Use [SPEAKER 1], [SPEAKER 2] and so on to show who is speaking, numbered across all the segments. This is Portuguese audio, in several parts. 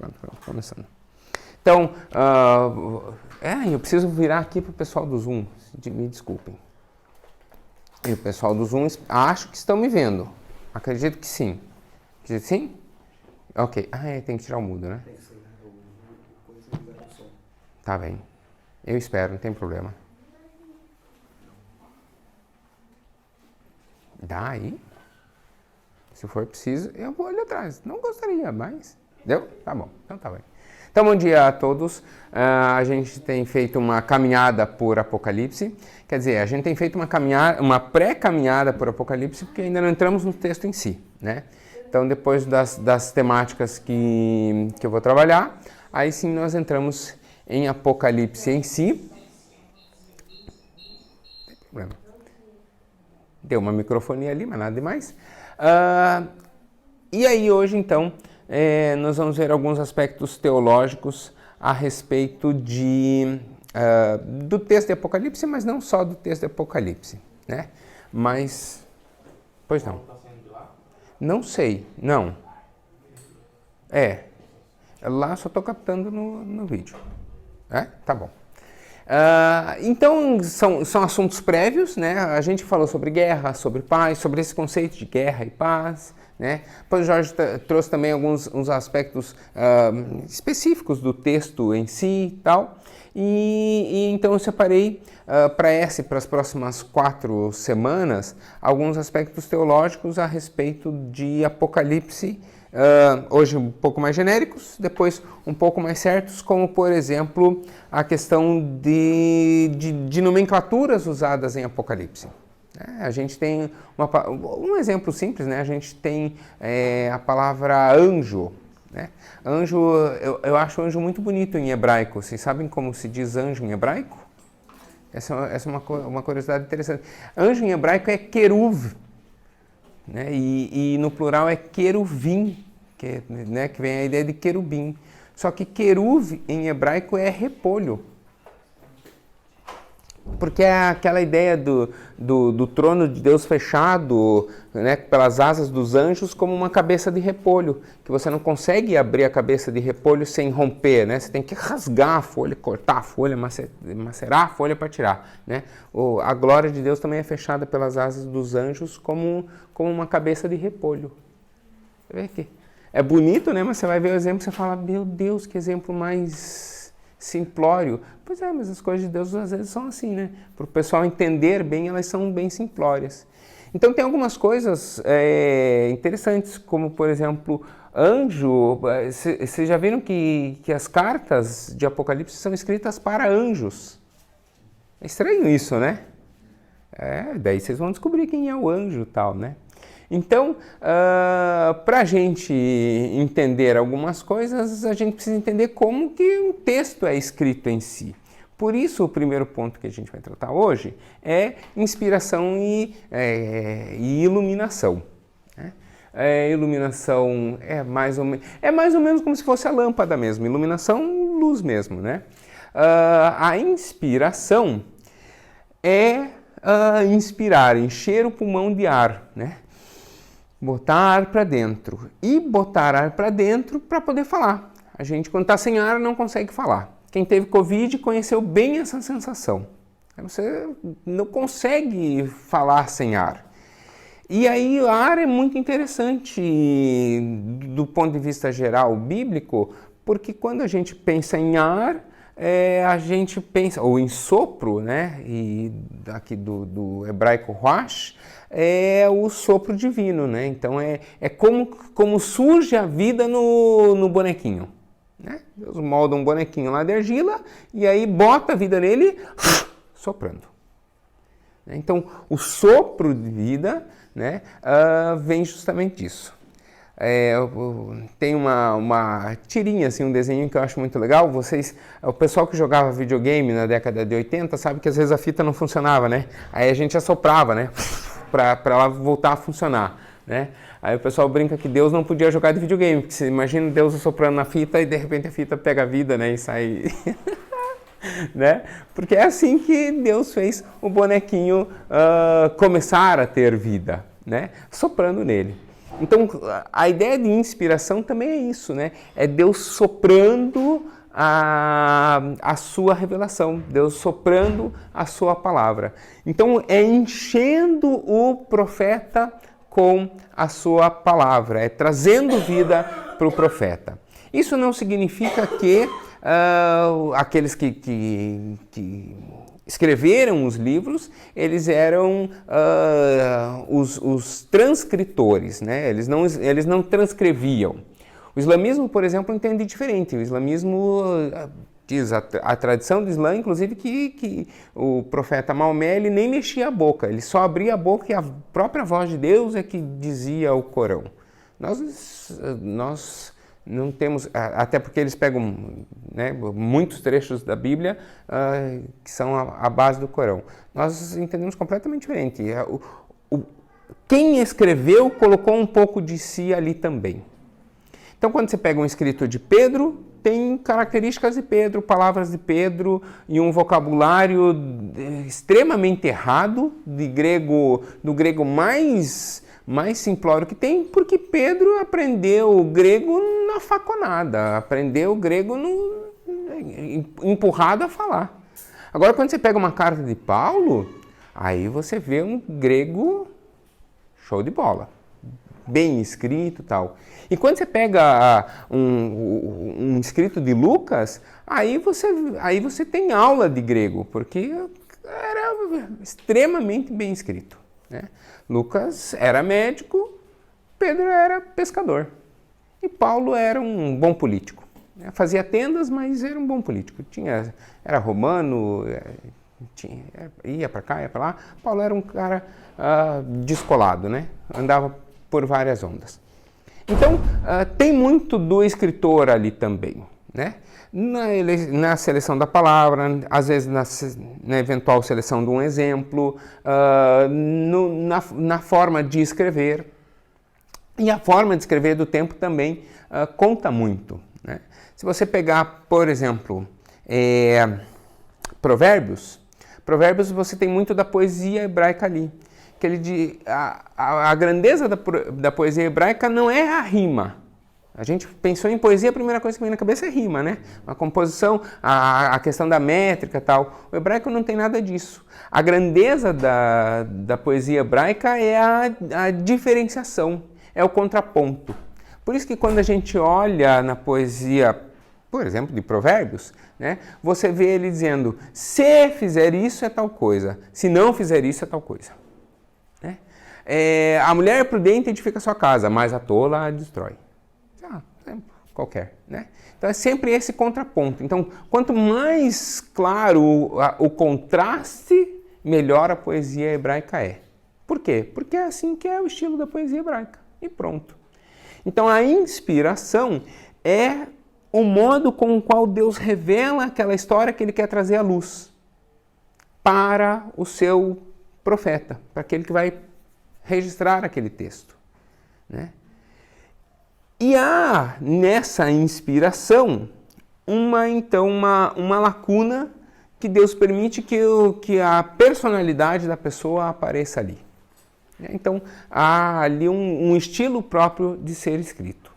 [SPEAKER 1] Pronto, começando. Então, eu preciso virar aqui para o pessoal do Zoom, me desculpem. E o pessoal do Zoom, acho que estão me vendo. Acredito que sim. Acredito que sim? Ok. Tem que tirar o mudo, né? Tá bem. Eu espero, não tem problema. Dá aí? Se for preciso, eu vou ali atrás. Não gostaria, mas... Deu? Tá bom. Então tá bem. Então, bom dia a todos. A gente tem feito uma caminhada por Apocalipse. Quer dizer, a gente tem feito uma pré-caminhada por Apocalipse, porque ainda não entramos no texto em si, né? Então, depois das temáticas que eu vou trabalhar, aí sim nós entramos em Apocalipse em si. Não tem problema. Deu uma microfonia ali, mas nada demais. E aí, hoje, então... nós vamos ver alguns aspectos teológicos a respeito do texto de Apocalipse, mas não só do texto de Apocalipse, né? Mas, pois não. Não sei, não. Lá só estou captando no vídeo. Tá bom. Então, são assuntos prévios, né? A gente falou sobre guerra, sobre paz, sobre esse conceito de guerra e paz, né? Depois o Jorge trouxe também uns aspectos específicos do texto em si e tal. E então eu separei para as próximas 4 semanas alguns aspectos teológicos a respeito de Apocalipse. Hoje um pouco mais genéricos, depois um pouco mais certos, como por exemplo a questão de nomenclaturas usadas em Apocalipse. A gente tem um exemplo simples, né? A gente tem a palavra anjo, né? Anjo, eu acho anjo muito bonito em hebraico. Vocês sabem como se diz anjo em hebraico? Essa é uma curiosidade interessante. Anjo em hebraico é queruv, né? E no plural é queruvim, que vem a ideia de querubim. Só que queruv em hebraico é repolho. Porque é aquela ideia do trono de Deus fechado, né, pelas asas dos anjos, como uma cabeça de repolho, que você não consegue abrir a cabeça de repolho sem romper, né? Você tem que rasgar a folha, cortar a folha, macerar a folha para tirar, né? A glória de Deus também é fechada pelas asas dos anjos como uma cabeça de repolho. Você vê aqui. É bonito, né? Mas você vai ver o exemplo e você fala, meu Deus, que exemplo mais simplório. Pois é, mas as coisas de Deus às vezes são assim, né? Para o pessoal entender bem, elas são bem simplórias. Então tem algumas coisas interessantes, como por exemplo, anjo. Vocês já viram que as cartas de Apocalipse são escritas para anjos? É estranho isso, né? Daí vocês vão descobrir quem é o anjo e tal, né? Então, para a gente entender algumas coisas, a gente precisa entender como que um texto é escrito em si. Por isso, o primeiro ponto que a gente vai tratar hoje é inspiração e iluminação. Né? Iluminação é mais ou menos como se fosse a lâmpada mesmo. Iluminação, luz mesmo, né? A inspiração é inspirar, encher o pulmão de ar, né? Botar ar para dentro. E botar ar para dentro para poder falar. A gente, quando está sem ar, não consegue falar. Quem teve Covid conheceu bem essa sensação. Você não consegue falar sem ar. E aí o ar é muito interessante do ponto de vista geral bíblico, porque quando a gente pensa em ar, a gente pensa, ou em sopro, né? E aqui do hebraico ruach, é o sopro divino, né? Então é como surge a vida no bonequinho, né? Deus molda um bonequinho lá de argila e aí bota a vida nele soprando. Então o sopro de vida, né, vem justamente disso. Tem uma tirinha, assim, um desenho que eu acho muito legal. O pessoal que jogava videogame na década de 80 sabe que às vezes a fita não funcionava, né? Aí a gente assoprava, né? Para ela voltar a funcionar, né? Aí o pessoal brinca que Deus não podia jogar de videogame, porque você imagina Deus assoprando na fita e de repente a fita pega a vida, né? E sai... né? Porque é assim que Deus fez o bonequinho começar a ter vida, né? Soprando nele. Então, a ideia de inspiração também é isso, né? É Deus soprando a sua revelação, Deus soprando a sua palavra. Então, é enchendo o profeta com a sua palavra, é trazendo vida para o profeta. Isso não significa que aqueles que escreveram os livros, eles eram os transcritores, né? Eles não transcreviam. O islamismo, por exemplo, entende diferente. O islamismo diz a tradição do Islã, inclusive, que o profeta Maomé ele nem mexia a boca, ele só abria a boca e a própria voz de Deus é que dizia o Corão. Nós não temos, até porque eles pegam, né, muitos trechos da Bíblia que são a base do Corão. Nós entendemos completamente diferente. Quem escreveu colocou um pouco de si ali também. Então, quando você pega um escrito de Pedro, tem características de Pedro, palavras de Pedro e um vocabulário extremamente errado, do grego mais simplório que tem, porque Pedro aprendeu o grego na faconada, aprendeu o grego empurrado a falar. Agora, quando você pega uma carta de Paulo, aí você vê um grego show de bola, bem escrito e tal. E quando você pega um escrito de Lucas, aí você tem aula de grego, porque era extremamente bem escrito, né? Lucas era médico, Pedro era pescador e Paulo era um bom político. Fazia tendas, mas era um bom político. Era romano, ia para cá, ia para lá. Paulo era um cara descolado, né? Andava por várias ondas. Então, tem muito do escritor ali também, né? Na seleção da palavra, às vezes na eventual seleção de um exemplo, na forma de escrever. E a forma de escrever do tempo também conta muito, né? Se você pegar, por exemplo, Provérbios você tem muito da poesia hebraica ali. A grandeza da poesia hebraica não é a rima. A gente pensou em poesia, a primeira coisa que vem na cabeça é rima, né? A composição, a questão da métrica e tal. O hebraico não tem nada disso. A grandeza da poesia hebraica é a diferenciação, é o contraponto. Por isso que quando a gente olha na poesia, por exemplo, de Provérbios, né, você vê ele dizendo, se fizer isso é tal coisa, se não fizer isso é tal coisa. Né? A mulher prudente edifica sua casa, mas a tola a destrói. Qualquer, né? Então é sempre esse contraponto. Então, quanto mais claro o contraste, melhor a poesia hebraica é. Por quê? Porque é assim que é o estilo da poesia hebraica. E pronto. Então a inspiração é o modo com o qual Deus revela aquela história que Ele quer trazer à luz para o seu profeta, para aquele que vai registrar aquele texto, né? E há nessa inspiração uma lacuna que Deus permite que a personalidade da pessoa apareça ali. Então há ali um estilo próprio de ser escrito.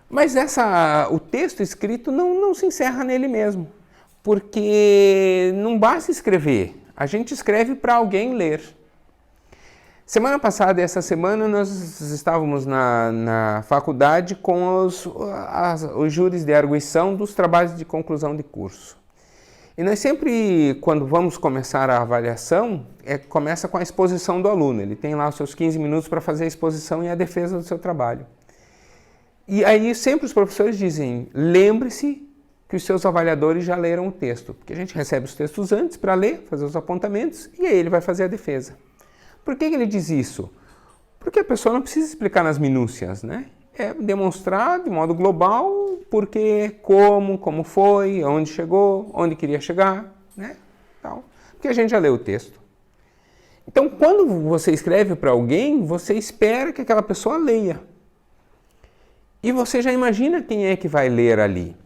[SPEAKER 1] Mas o texto escrito não se encerra nele mesmo, porque não basta escrever, a gente escreve para alguém ler. Semana passada e essa semana nós estávamos na faculdade com os júris de arguição dos trabalhos de conclusão de curso. E nós sempre, quando vamos começar a avaliação, começa com a exposição do aluno. Ele tem lá os seus 15 minutos para fazer a exposição e a defesa do seu trabalho. E aí sempre os professores dizem, lembre-se que os seus avaliadores já leram o texto, porque a gente recebe os textos antes para ler, fazer os apontamentos, e aí ele vai fazer a defesa. Por que ele diz isso? Porque a pessoa não precisa explicar nas minúcias, né? É demonstrar de modo global porque, como foi, onde chegou, onde queria chegar, né? Tal. Porque a gente já leu o texto. Então, quando você escreve para alguém, você espera que aquela pessoa leia. E você já imagina quem é que vai ler ali.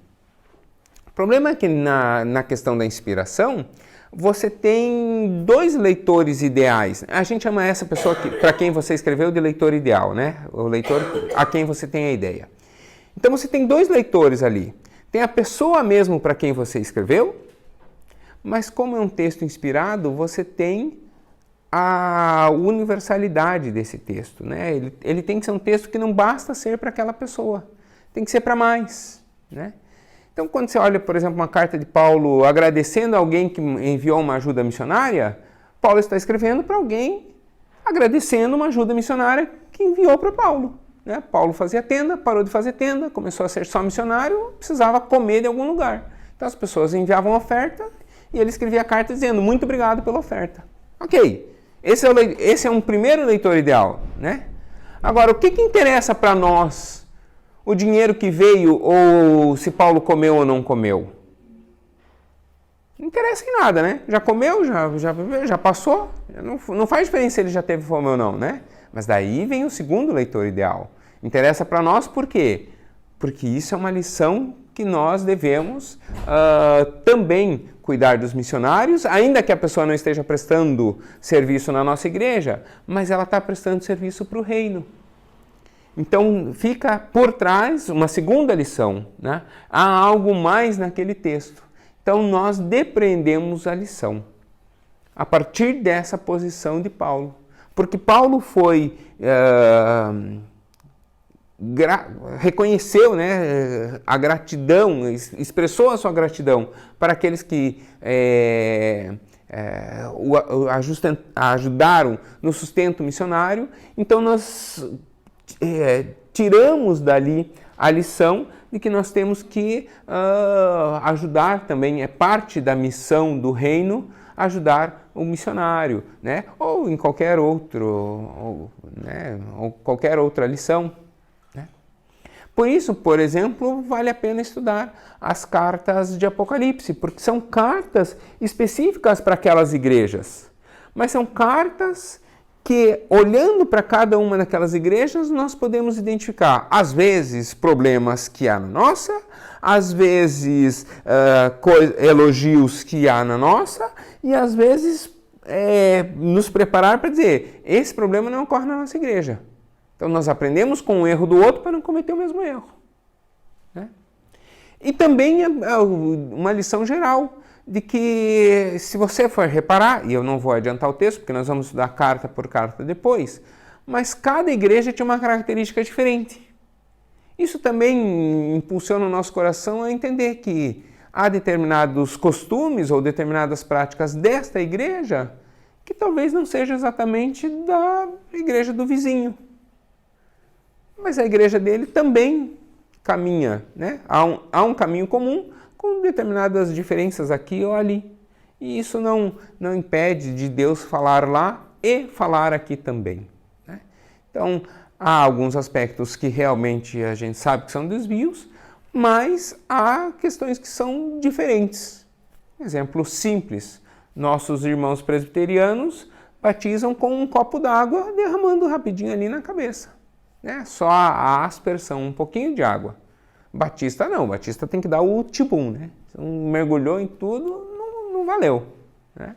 [SPEAKER 1] problema é que na questão da inspiração, você tem dois leitores ideais. A gente chama essa pessoa para quem você escreveu de leitor ideal, né? O leitor a quem você tem a ideia. Então você tem dois leitores ali. Tem a pessoa mesmo para quem você escreveu, mas como é um texto inspirado, você tem a universalidade desse texto, né? Ele tem que ser um texto que não basta ser para aquela pessoa, tem que ser para mais, né? Então, quando você olha, por exemplo, uma carta de Paulo agradecendo a alguém que enviou uma ajuda missionária, Paulo está escrevendo para alguém agradecendo uma ajuda missionária que enviou para Paulo, né? Paulo fazia tenda, parou de fazer tenda, começou a ser só missionário, precisava comer de algum lugar. Então, as pessoas enviavam oferta e ele escrevia a carta dizendo muito obrigado pela oferta. Ok, esse é um primeiro leitor ideal, né? Agora, o que interessa para nós? O dinheiro que veio ou se Paulo comeu ou não comeu? Não interessa em nada, né? Já comeu, já passou. Não faz diferença se ele já teve fome ou não, né? Mas daí vem o segundo leitor ideal. Interessa para nós por quê? Porque isso é uma lição que nós devemos também cuidar dos missionários, ainda que a pessoa não esteja prestando serviço na nossa igreja, mas ela está prestando serviço para o reino. Então, fica por trás uma segunda lição, né? Há algo mais naquele texto. Então, nós depreendemos a lição a partir dessa posição de Paulo. Porque Paulo foi, reconheceu, né, a gratidão, expressou a sua gratidão para aqueles que o ajudaram no sustento missionário. Então, nós tiramos dali a lição de que nós temos que ajudar também, é parte da missão do reino, ajudar o missionário, né? Ou em qualquer outro, ou qualquer outra lição, né? Por isso, por exemplo, vale a pena estudar as cartas de Apocalipse, porque são cartas específicas para aquelas igrejas, mas são cartas que, olhando para cada uma daquelas igrejas, nós podemos identificar, às vezes, problemas que há na nossa, às vezes, elogios que há na nossa, e às vezes, nos preparar para dizer, esse problema não ocorre na nossa igreja. Então, nós aprendemos com o erro do outro para não cometer o mesmo erro, né? E também uma lição geral, de que, se você for reparar, e eu não vou adiantar o texto, porque nós vamos estudar carta por carta depois, mas cada igreja tinha uma característica diferente. Isso também impulsiona o nosso coração a entender que há determinados costumes ou determinadas práticas desta igreja que talvez não seja exatamente da igreja do vizinho. Mas a igreja dele também caminha, né? Há um caminho comum, com determinadas diferenças aqui ou ali. E isso não impede de Deus falar lá e falar aqui também, né? Então, há alguns aspectos que realmente a gente sabe que são desvios, mas há questões que são diferentes. Exemplo simples, nossos irmãos presbiterianos batizam com um copo d'água derramando rapidinho ali na cabeça, né? Só a aspersão, um pouquinho de água. Batista não, Batista tem que dar o tibum, né? Se não mergulhou em tudo, não valeu, né?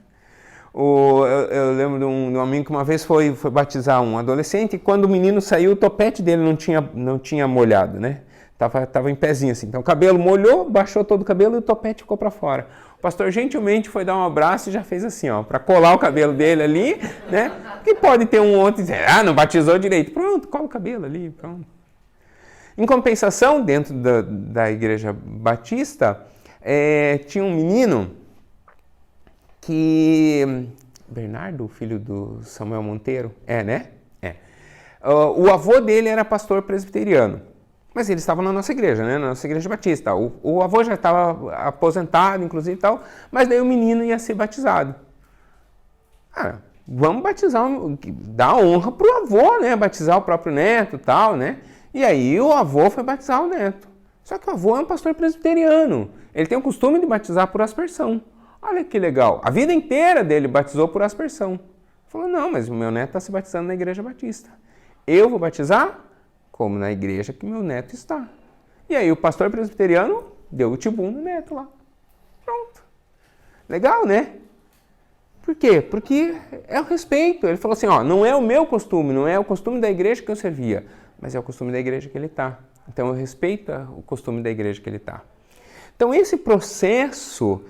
[SPEAKER 1] Eu lembro de um amigo que uma vez foi batizar um adolescente e quando o menino saiu, o topete dele não tinha molhado, né? Tava em pezinho assim. Então o cabelo molhou, baixou todo o cabelo e o topete ficou para fora. O pastor gentilmente foi dar um abraço e já fez assim, ó, para colar o cabelo dele ali, né? Que pode ter um outro e dizer, não batizou direito. Pronto, cola o cabelo ali, pronto. Em compensação, dentro da igreja batista, tinha um menino que... Bernardo, filho do Samuel Monteiro? Né? O avô dele era pastor presbiteriano, mas ele estava na nossa igreja, né? Na nossa igreja batista. O avô já estava aposentado, inclusive, e tal, mas daí o menino ia ser batizado. Vamos batizar, dar honra para o avô, né? Batizar o próprio neto e tal, né? E aí o avô foi batizar o neto. Só que o avô é um pastor presbiteriano. Ele tem o costume de batizar por aspersão. Olha que legal. A vida inteira dele batizou por aspersão. Falou, não, mas o meu neto está se batizando na igreja batista. Eu vou batizar como na igreja que meu neto está. E aí o pastor presbiteriano deu o tibum no neto lá. Pronto. Legal, né? Por quê? Porque é o respeito. Ele falou assim, ó, não é o meu costume, não é o costume da igreja que eu servia, mas é o costume da igreja que ele está. Então eu respeito o costume da igreja que ele está. Então esse processo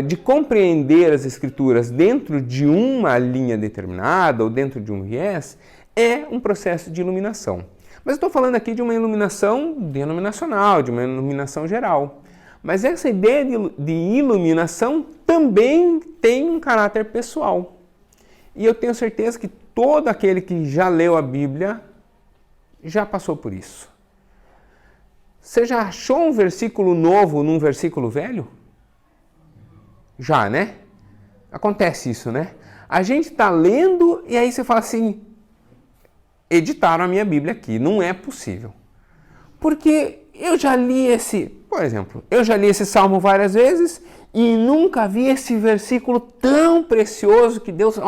[SPEAKER 1] de compreender as escrituras dentro de uma linha determinada ou dentro de um viés é um processo de iluminação. Mas eu estou falando aqui de uma iluminação denominacional, de uma iluminação geral. Mas essa ideia de iluminação também tem um caráter pessoal. E eu tenho certeza que todo aquele que já leu a Bíblia já passou por isso. Você já achou um versículo novo num versículo velho? Já, né? Acontece isso, né? A gente está lendo e aí você fala assim, editaram a minha Bíblia aqui, não é possível. Porque eu já li por exemplo, eu já li esse salmo várias vezes e nunca vi esse versículo tão precioso que Deus,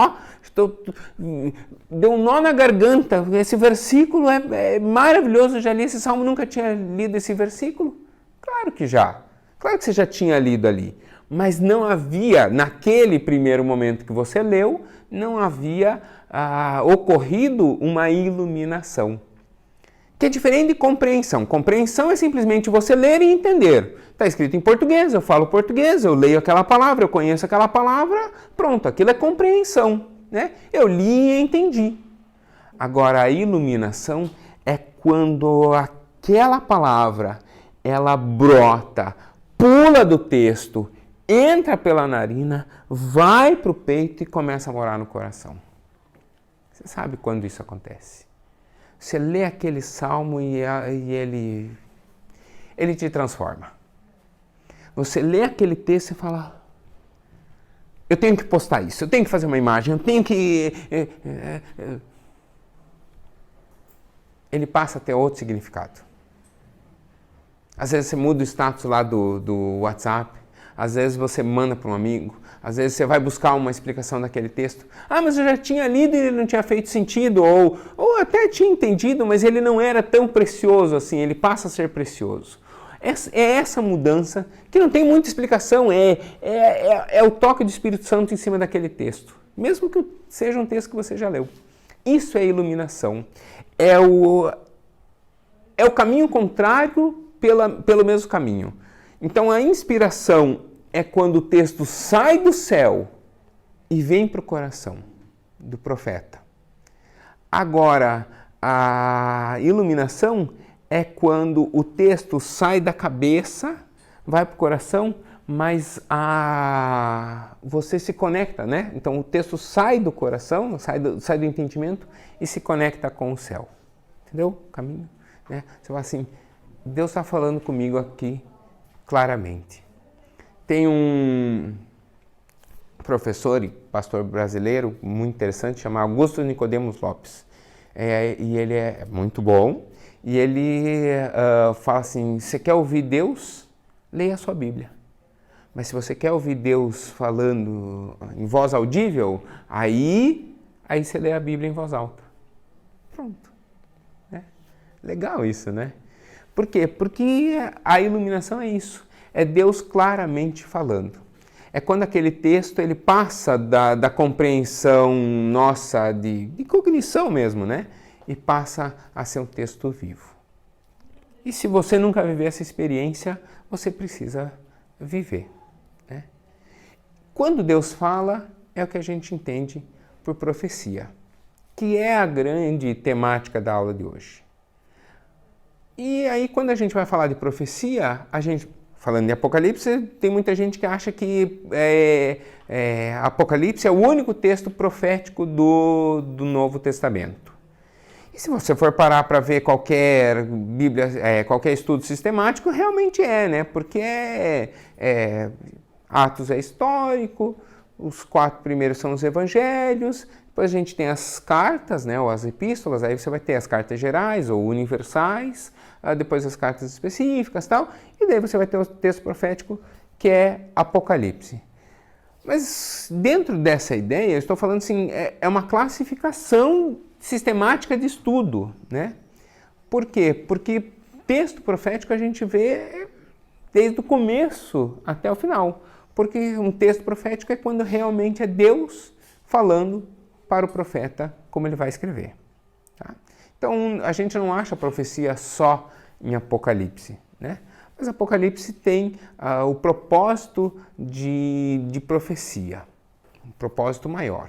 [SPEAKER 1] deu um nó na garganta. Esse versículo é maravilhoso, eu já li esse salmo, nunca tinha lido esse versículo. Claro que já, claro que você já tinha lido ali, mas não havia, naquele primeiro momento que você leu, não havia ocorrido uma iluminação. Que é diferente de compreensão. Compreensão é simplesmente você ler e entender. Está escrito em português, eu falo português, eu leio aquela palavra, eu conheço aquela palavra, pronto, aquilo é compreensão, né? Eu li e entendi. Agora, a iluminação é quando aquela palavra, ela brota, pula do texto, entra pela narina, vai para o peito e começa a morar no coração. Você sabe quando isso acontece? Você lê aquele salmo e ele te transforma. Você lê aquele texto e fala, eu tenho que postar isso, eu tenho que fazer uma imagem, eu tenho que... Ele passa a ter outro significado. Às vezes você muda o status lá do WhatsApp, às vezes você manda para um amigo, às vezes você vai buscar uma explicação daquele texto. Ah, mas eu já tinha lido e ele não tinha feito sentido, ou até tinha entendido, mas ele não era tão precioso assim, ele passa a ser precioso. É essa mudança, que não tem muita explicação, é o toque do Espírito Santo em cima daquele texto, mesmo que seja um texto que você já leu. Isso é iluminação. É o caminho contrário pelo mesmo caminho. Então a inspiração é quando o texto sai do céu e vem para o coração do profeta. Agora, a iluminação é quando o texto sai da cabeça, vai para o coração, mas você se conecta, né? Então o texto sai do coração, sai do entendimento e se conecta com o céu. Entendeu? O caminho, né? Você fala assim, Deus está falando comigo aqui claramente. Tem um professor e pastor brasileiro muito interessante, chamado Augusto Nicodemos Lopes. E ele é muito bom. E ele fala assim, você quer ouvir Deus? Leia a sua Bíblia. Mas se você quer ouvir Deus falando em voz audível, aí você lê a Bíblia em voz alta. Pronto. Legal isso, né? Por quê? Porque a iluminação é isso. É Deus claramente falando. É quando aquele texto ele passa da compreensão nossa de cognição mesmo, né? E passa a ser um texto vivo. E se você nunca viveu essa experiência, você precisa viver, né? Quando Deus fala, é o que a gente entende por profecia, que é a grande temática da aula de hoje. E aí, quando a gente vai falar de profecia, falando de Apocalipse, tem muita gente que acha que Apocalipse é o único texto profético do Novo Testamento. E se você for parar para ver qualquer Bíblia, qualquer estudo sistemático, realmente né? Porque Atos é histórico, os 4 primeiros são os evangelhos, depois a gente tem as cartas, né? Ou as epístolas, aí você vai ter as cartas gerais ou universais, depois as cartas específicas e tal, e daí você vai ter o texto profético que é Apocalipse. Mas dentro dessa ideia, eu estou falando assim, é uma classificação sistemática de estudo, né? Por quê? Porque texto profético a gente vê desde o começo até o final, porque um texto profético é quando realmente é Deus falando para o profeta como ele vai escrever. Tá? Então, a gente não acha a profecia só em Apocalipse, né? Mas Apocalipse tem o propósito de profecia, um propósito maior.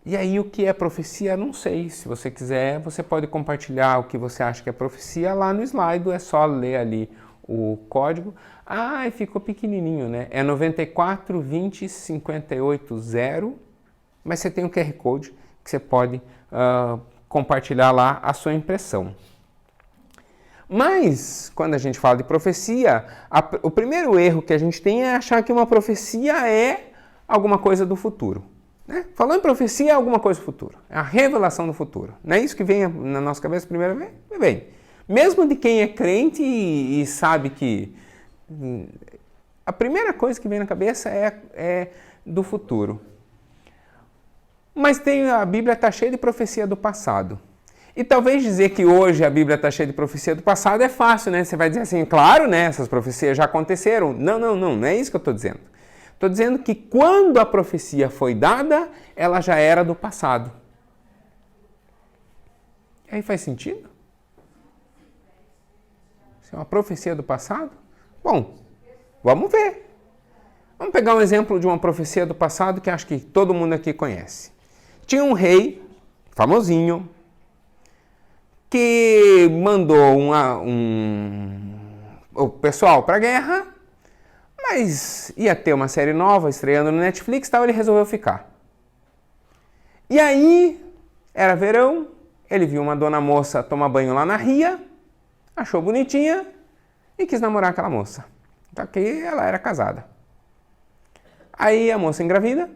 [SPEAKER 1] E aí, o que é profecia? Não sei. Se você quiser, você pode compartilhar o que você acha que é profecia lá no slide, é só ler ali o código. Ah, ficou pequenininho, né? É 94 20 58 0, mas você tem o QR Code que você pode compartilhar lá a sua impressão. Mas, quando a gente fala de profecia, o primeiro erro que a gente tem é achar que uma profecia é alguma coisa do futuro. Né? Falando em profecia, é alguma coisa do futuro. É a revelação do futuro. Não é isso que vem na nossa cabeça a primeira vez? Bem, mesmo de quem é crente e sabe que a primeira coisa que vem na cabeça é do futuro. Mas a Bíblia está cheia de profecia do passado. E talvez dizer que hoje a Bíblia está cheia de profecia do passado é fácil, né? Você vai dizer assim, claro, né? Essas profecias já aconteceram. Não é isso que eu estou dizendo. Estou dizendo que quando a profecia foi dada, ela já era do passado. E aí faz sentido? Isso é uma profecia do passado? Bom, vamos ver. Vamos pegar um exemplo de uma profecia do passado que acho que todo mundo aqui conhece. Tinha um rei, famosinho, que mandou o pessoal para a guerra, mas ia ter uma série nova estreando no Netflix, tal, ele resolveu ficar. E aí, era verão, ele viu uma dona moça tomar banho lá na ria, achou bonitinha e quis namorar aquela moça. Só que ela era casada. Aí a moça engravida,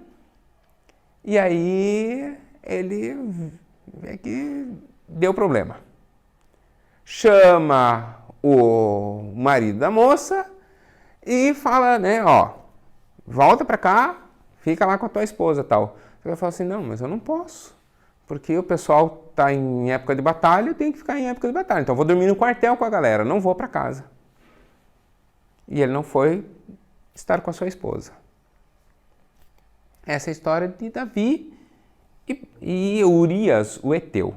[SPEAKER 1] e aí ele vê que deu problema. Chama o marido da moça e fala, né, ó, volta pra cá, fica lá com a tua esposa, tal. Ele fala assim, não, mas eu não posso, porque o pessoal tá em época de batalha, eu tenho que ficar em época de batalha, então eu vou dormir no quartel com a galera, não vou pra casa. E ele não foi estar com a sua esposa. Essa é a história de Davi e Urias, o Eteu,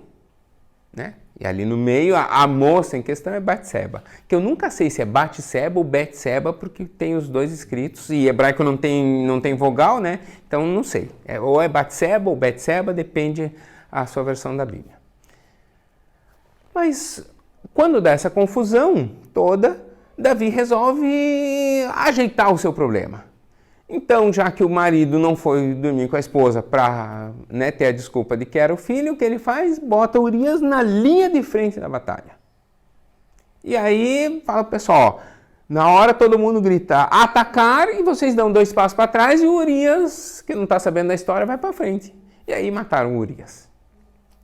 [SPEAKER 1] né? E ali no meio, a moça em questão é Batseba. Que eu nunca sei se é Batseba ou Betseba, porque tem os dois escritos. E hebraico não tem vogal, né? Então não sei. Ou é Batseba ou Betseba, depende a sua versão da Bíblia. Mas quando dá essa confusão toda, Davi resolve ajeitar o seu problema. Então, já que o marido não foi dormir com a esposa para, né, ter a desculpa de que era o filho, o que ele faz? Bota Urias na linha de frente da batalha. E aí fala pro pessoal, ó, na hora todo mundo grita atacar e vocês dão 2 passos para trás e o Urias, que não está sabendo da história, vai para frente. E aí mataram o Urias.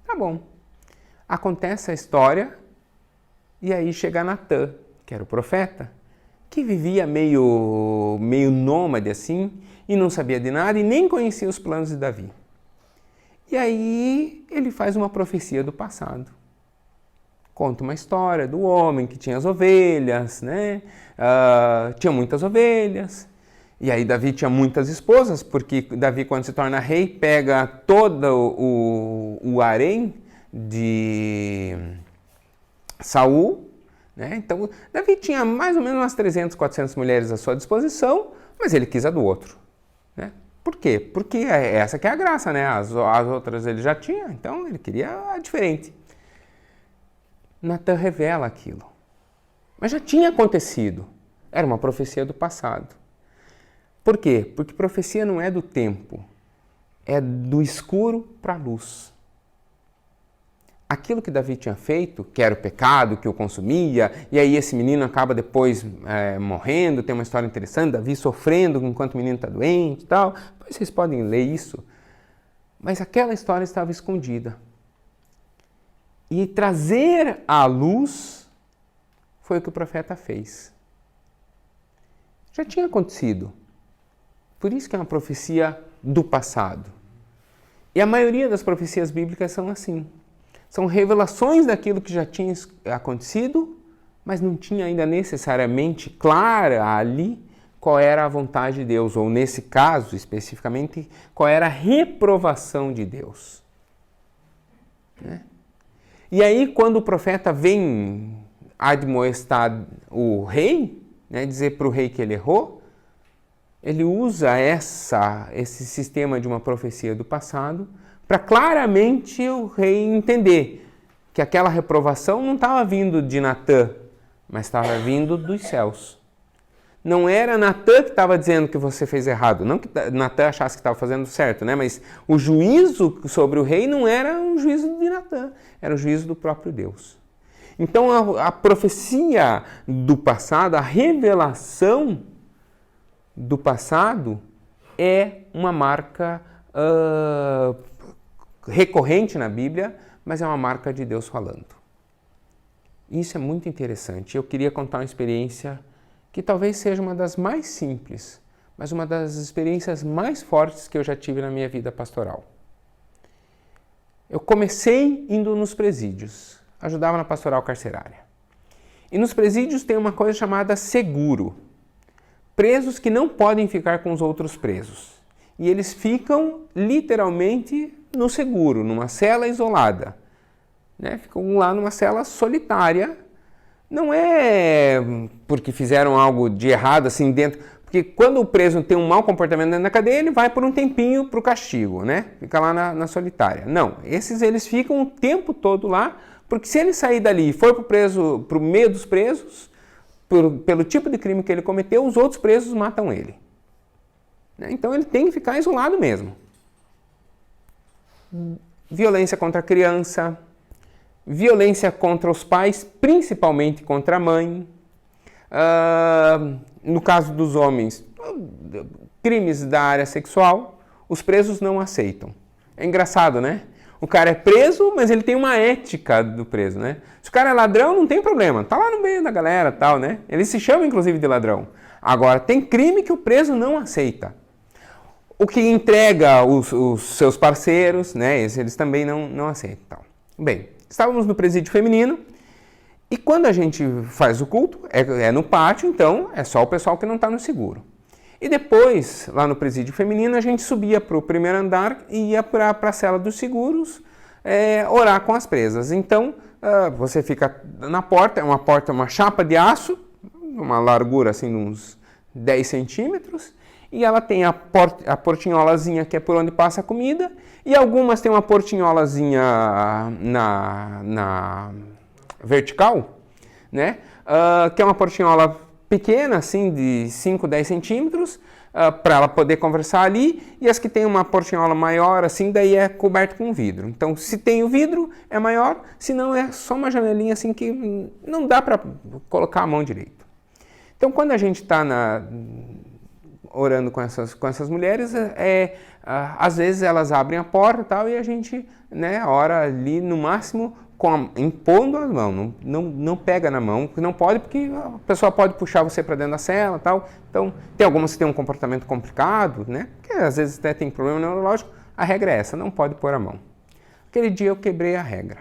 [SPEAKER 1] Tá bom. Acontece a história e aí chega Natã, que era o profeta, que vivia meio nômade assim, e não sabia de nada, e nem conhecia os planos de Davi. E aí ele faz uma profecia do passado. Conta uma história do homem que tinha as ovelhas, né? Tinha muitas ovelhas, e aí Davi tinha muitas esposas, porque Davi, quando se torna rei, pega todo o harém de Saul, né? Então, Davi tinha mais ou menos umas 300, 400 mulheres à sua disposição, mas ele quis a do outro. Né? Por quê? Porque essa que é a graça, né? As outras ele já tinha, então ele queria a diferente. Natã revela aquilo. Mas já tinha acontecido. Era uma profecia do passado. Por quê? Porque profecia não é do tempo, é do escuro para a luz. Aquilo que Davi tinha feito, que era o pecado que o consumia, e aí esse menino acaba depois morrendo, tem uma história interessante, Davi sofrendo enquanto o menino está doente e tal, depois vocês podem ler isso. Mas aquela história estava escondida. E trazer à luz foi o que o profeta fez. Já tinha acontecido. Por isso que é uma profecia do passado. E a maioria das profecias bíblicas são assim. São revelações daquilo que já tinha acontecido mas não tinha ainda necessariamente clara ali qual era a vontade de Deus, ou nesse caso especificamente, qual era a reprovação de Deus. Né? E aí, quando o profeta vem admoestar o rei, né, dizer para o rei que ele errou, ele usa esse sistema de uma profecia do passado para claramente o rei entender que aquela reprovação não estava vindo de Natã, mas estava vindo dos céus. Não era Natã que estava dizendo que você fez errado, não que Natã achasse que estava fazendo certo, né? Mas o juízo sobre o rei não era um juízo de Natã, era o juízo do próprio Deus. Então a profecia do passado, a revelação do passado é uma marca recorrente na Bíblia, mas é uma marca de Deus falando. Isso é muito interessante. Eu queria contar uma experiência que talvez seja uma das mais simples, mas uma das experiências mais fortes que eu já tive na minha vida pastoral. Eu comecei indo nos presídios, ajudava na pastoral carcerária. E nos presídios tem uma coisa chamada seguro. Presos que não podem ficar com os outros presos. E eles ficam literalmente no seguro, numa cela isolada. Né? Ficam lá numa cela solitária. Não é porque fizeram algo de errado assim dentro. Porque quando o preso tem um mau comportamento dentro da cadeia, ele vai por um tempinho para o castigo, né? Fica lá na solitária. Não, esses eles ficam o tempo todo lá, porque se ele sair dali e for para o meio dos presos, pelo tipo de crime que ele cometeu, os outros presos matam ele. Então ele tem que ficar isolado mesmo. Violência contra a criança, violência contra os pais, principalmente contra a mãe. No caso dos homens, crimes da área sexual, os presos não aceitam. É engraçado, né? O cara é preso, mas ele tem uma ética do preso, né? Se o cara é ladrão, não tem problema. Tá lá no meio da galera, tal, né? Ele se chama, inclusive, de ladrão. Agora, tem crime que o preso não aceita. O que entrega os seus parceiros, né? Eles também não aceitam. Bem, estávamos no presídio feminino e quando a gente faz o culto, é no pátio, então é só o pessoal que não está no seguro. E depois, lá no presídio feminino, a gente subia para o primeiro andar e ia para a cela dos seguros orar com as presas. Então, você fica na porta, uma chapa de aço, uma largura assim de uns 10 centímetros, e ela tem a portinholazinha que é por onde passa a comida, e algumas tem uma portinholazinha na vertical, né? Que é uma portinhola pequena, assim, de 5, 10 centímetros, para ela poder conversar ali, e as que tem uma portinhola maior, assim, daí é coberto com vidro. Então, se tem o vidro, é maior, se não é só uma janelinha, assim, que não dá para colocar a mão direito. Então, quando a gente está orando com essas mulheres, às vezes elas abrem a porta e tal, e a gente, né, ora ali no máximo impondo a mão, não pega na mão, não pode, porque a pessoa pode puxar você para dentro da cela e tal. Então, tem algumas que têm um comportamento complicado, né, que às vezes até tem problema neurológico, a regra é essa, não pode pôr a mão. Aquele dia eu quebrei a regra.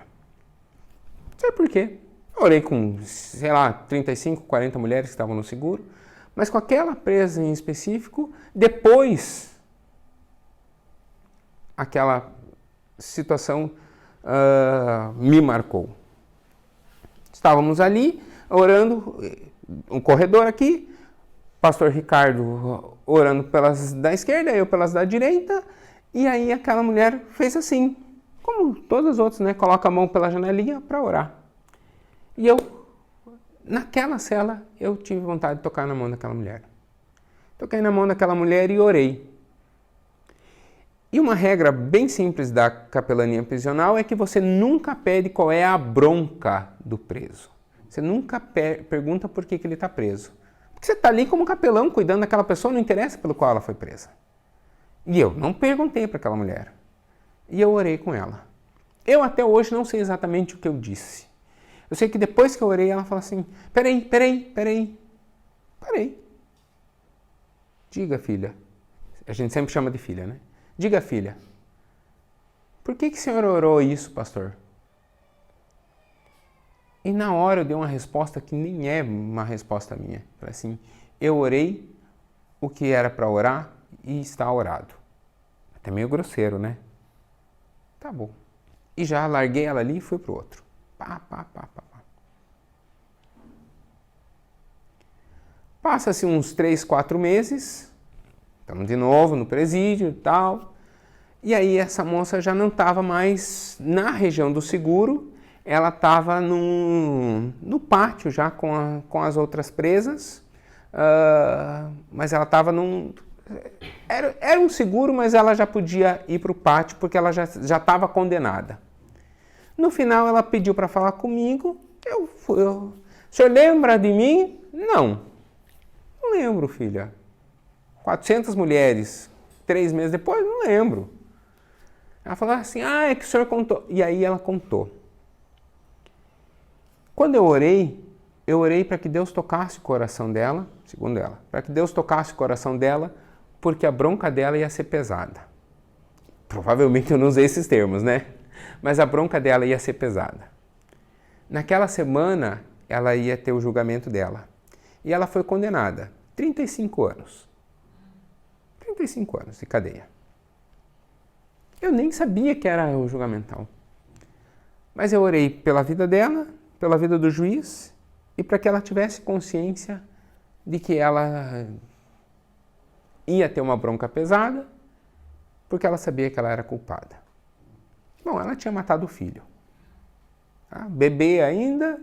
[SPEAKER 1] Não sei por quê. Eu orei com, sei lá, 35, 40 mulheres que estavam no seguro, mas com aquela presa em específico, depois, aquela situação me marcou. Estávamos ali, orando, um corredor aqui, pastor Ricardo orando pelas da esquerda, eu pelas da direita, e aí aquela mulher fez assim, como todas as outras, né? Coloca a mão pela janelinha para orar. E eu, naquela cela, eu tive vontade de tocar na mão daquela mulher. Toquei na mão daquela mulher e orei. E uma regra bem simples da capelania prisional é que você nunca pede qual é a bronca do preso. Você nunca pergunta por que ele está preso. Porque você está ali como capelão, cuidando daquela pessoa, não interessa pelo qual ela foi presa. E eu não perguntei para aquela mulher. E eu orei com ela. Eu até hoje não sei exatamente o que eu disse. Eu sei que depois que eu orei, ela falou assim, peraí. Diga, filha. A gente sempre chama de filha, né? Diga, filha, por que o senhor orou isso, pastor? E na hora eu dei uma resposta que nem é uma resposta minha. Falei assim, eu orei o que era para orar e está orado. Até meio grosseiro, né? Tá bom. E já larguei ela ali e fui pro outro. Pá. Passa-se uns 3, 4 meses, estamos de novo no presídio e tal, e aí essa moça já não estava mais na região do seguro, ela estava no pátio já com as outras presas, mas ela estava era um seguro, mas ela já podia ir para o pátio porque ela já estava condenada. No final ela pediu para falar comigo, o senhor lembra de mim? Não lembro, filha. 400 mulheres, 3 meses depois, não lembro. Ela falou assim, é que o senhor contou. E aí ela contou. Quando eu orei para que Deus tocasse o coração dela, segundo ela, para que Deus tocasse o coração dela, porque a bronca dela ia ser pesada. Provavelmente eu não usei esses termos, né? Mas a bronca dela ia ser pesada. Naquela semana, ela ia ter o julgamento dela. E ela foi condenada. 35 anos. 35 anos de cadeia. Eu nem sabia que era o julgamental. Mas eu orei pela vida dela, pela vida do juiz, e para que ela tivesse consciência de que ela ia ter uma bronca pesada, porque ela sabia que ela era culpada. Bom, ela tinha matado o filho. Tá? Bebê ainda,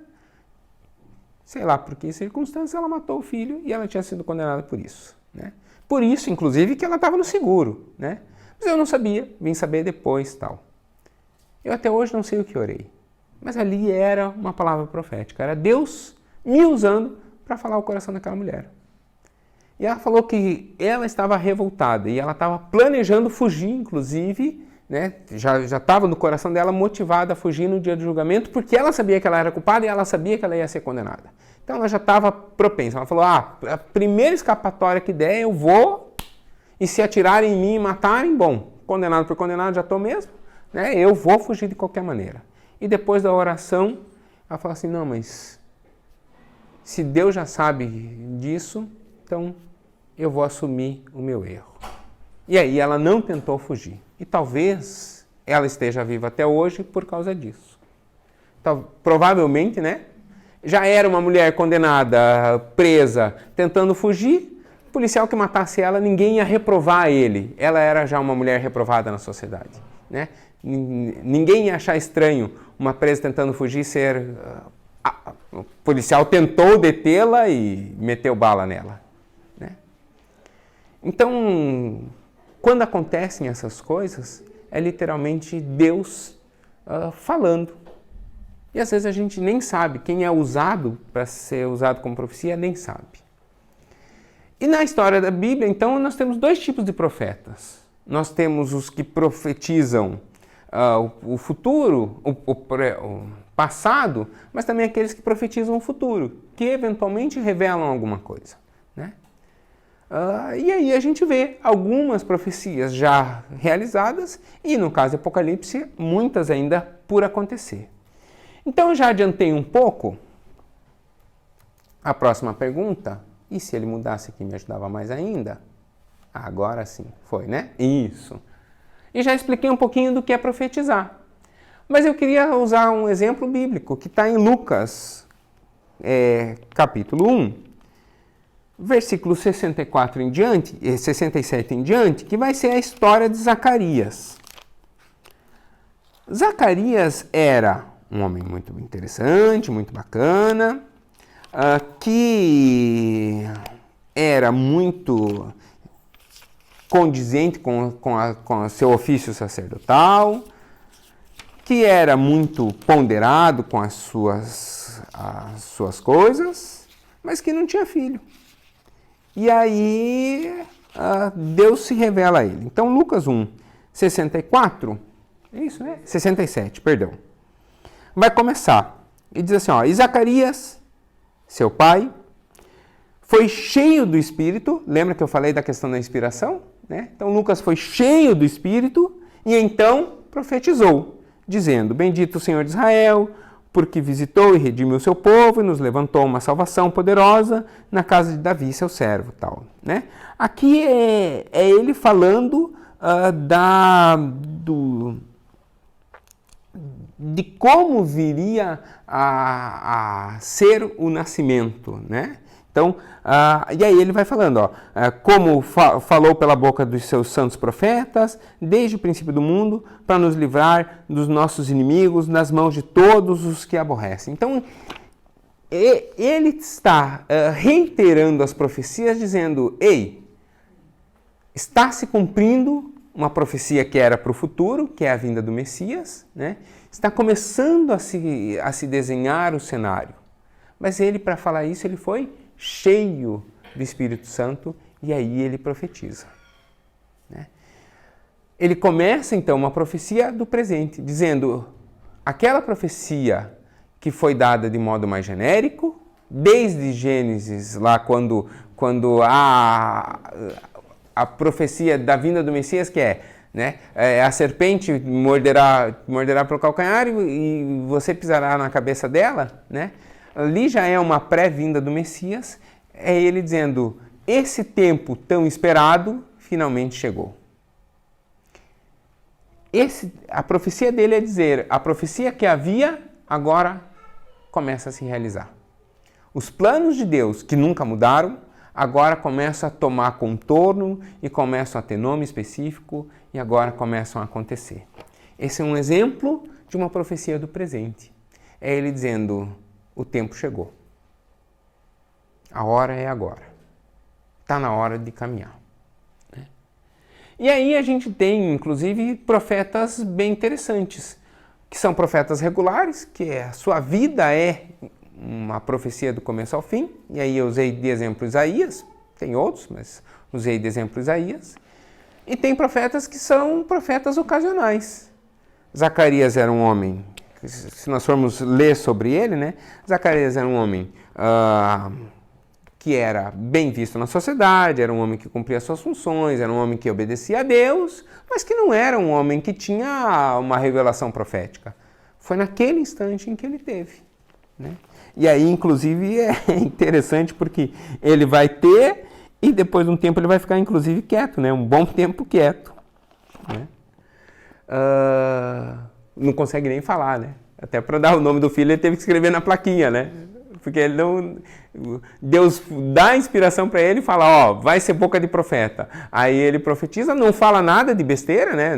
[SPEAKER 1] sei lá por que circunstância, ela matou o filho e ela tinha sido condenada por isso. Né? Por isso, inclusive, que ela estava no seguro. Né? Mas eu não sabia, vim saber depois tal. Eu até hoje não sei o que orei. Mas ali era uma palavra profética. Era Deus me usando para falar o coração daquela mulher. E ela falou que ela estava revoltada e ela estava planejando fugir, inclusive, né? Já estava no coração dela motivada a fugir no dia do julgamento, porque ela sabia que ela era culpada e ela sabia que ela ia ser condenada. Então ela já estava propensa. Ela falou, a primeira escapatória que der eu vou, e se atirarem em mim e matarem, bom, condenado por condenado já estou mesmo, né? Eu vou fugir de qualquer maneira. E depois da oração, ela falou assim, não, mas se Deus já sabe disso, então eu vou assumir o meu erro. E aí ela não tentou fugir. E talvez ela esteja viva até hoje por causa disso. Então, provavelmente, né? Já era uma mulher condenada, presa, tentando fugir. O policial que matasse ela, ninguém ia reprovar ele. Ela era já uma mulher reprovada na sociedade. Né? Ninguém ia achar estranho uma presa tentando fugir ser... O policial tentou detê-la e meteu bala nela. Né? Então, quando acontecem essas coisas, é literalmente Deus falando. E às vezes a gente nem sabe, quem é usado para ser usado como profecia, nem sabe. E na história da Bíblia, então, nós temos 2 tipos de profetas. Nós temos os que profetizam o futuro, o passado, mas também aqueles que profetizam o futuro, que eventualmente revelam alguma coisa. Né? E aí a gente vê algumas profecias já realizadas e, no caso do Apocalipse, muitas ainda por acontecer. Então, eu já adiantei um pouco a próxima pergunta, e se ele mudasse aqui me ajudava mais ainda? Agora sim, foi, né? Isso. E já expliquei um pouquinho do que é profetizar. Mas eu queria usar um exemplo bíblico, que está em Lucas, capítulo 1, versículo 64 em diante, 67 em diante, que vai ser a história de Zacarias. Zacarias era um homem muito interessante, muito bacana, que era muito condizente com o seu ofício sacerdotal, que era muito ponderado com as suas coisas, mas que não tinha filho. E aí Deus se revela a ele. Então, Lucas 1, 64, é isso, né? 67, perdão. Vai começar. E diz assim, e Zacarias, seu pai, foi cheio do Espírito. Lembra que eu falei da questão da inspiração? Né? Então, Lucas foi cheio do Espírito e então profetizou, dizendo, bendito o Senhor de Israel, porque visitou e redimiu o seu povo e nos levantou uma salvação poderosa na casa de Davi, seu servo, tal, né? Aqui é ele falando de como viria a ser o nascimento, né? Então, e aí ele vai falando, como falou pela boca dos seus santos profetas, desde o princípio do mundo, para nos livrar dos nossos inimigos, nas mãos de todos os que aborrecem. Então, ele está reiterando as profecias, dizendo, ei, está se cumprindo uma profecia que era para o futuro, que é a vinda do Messias, né? Está começando a se desenhar o cenário. Mas ele, para falar isso, ele foi cheio do Espírito Santo e aí ele profetiza, né? Ele começa então uma profecia do presente, dizendo aquela profecia que foi dada de modo mais genérico, desde Gênesis, lá quando a profecia da vinda do Messias, que né, a serpente morderá pelo calcanhar e você pisará na cabeça dela, né? Ali já é uma pré-vinda do Messias, é ele dizendo, esse tempo tão esperado finalmente chegou. A profecia dele é dizer, a profecia que havia agora começa a se realizar. Os planos de Deus, que nunca mudaram, agora começam a tomar contorno e começam a ter nome específico e agora começam a acontecer. Esse é um exemplo de uma profecia do presente. É ele dizendo, o tempo chegou. A hora é agora. Está na hora de caminhar, né? E aí a gente tem, inclusive, profetas bem interessantes, que são profetas regulares, que a sua vida é uma profecia do começo ao fim, e aí eu usei de exemplo Isaías, tem outros, mas usei de exemplo Isaías, e tem profetas que são profetas ocasionais. Zacarias era um homem, se nós formos ler sobre ele, né? Zacarias era um homem que era bem visto na sociedade, era um homem que cumpria suas funções, era um homem que obedecia a Deus, mas que não era um homem que tinha uma revelação profética. Foi naquele instante em que ele teve, né? E aí, inclusive, é interessante porque ele vai ter e depois de um tempo ele vai ficar, inclusive, quieto, né? Um bom tempo quieto, né? Não consegue nem falar, né? Até para dar o nome do filho ele teve que escrever na plaquinha, né? Porque ele não... Deus dá inspiração para ele e fala, vai ser boca de profeta. Aí ele profetiza, não fala nada de besteira, né?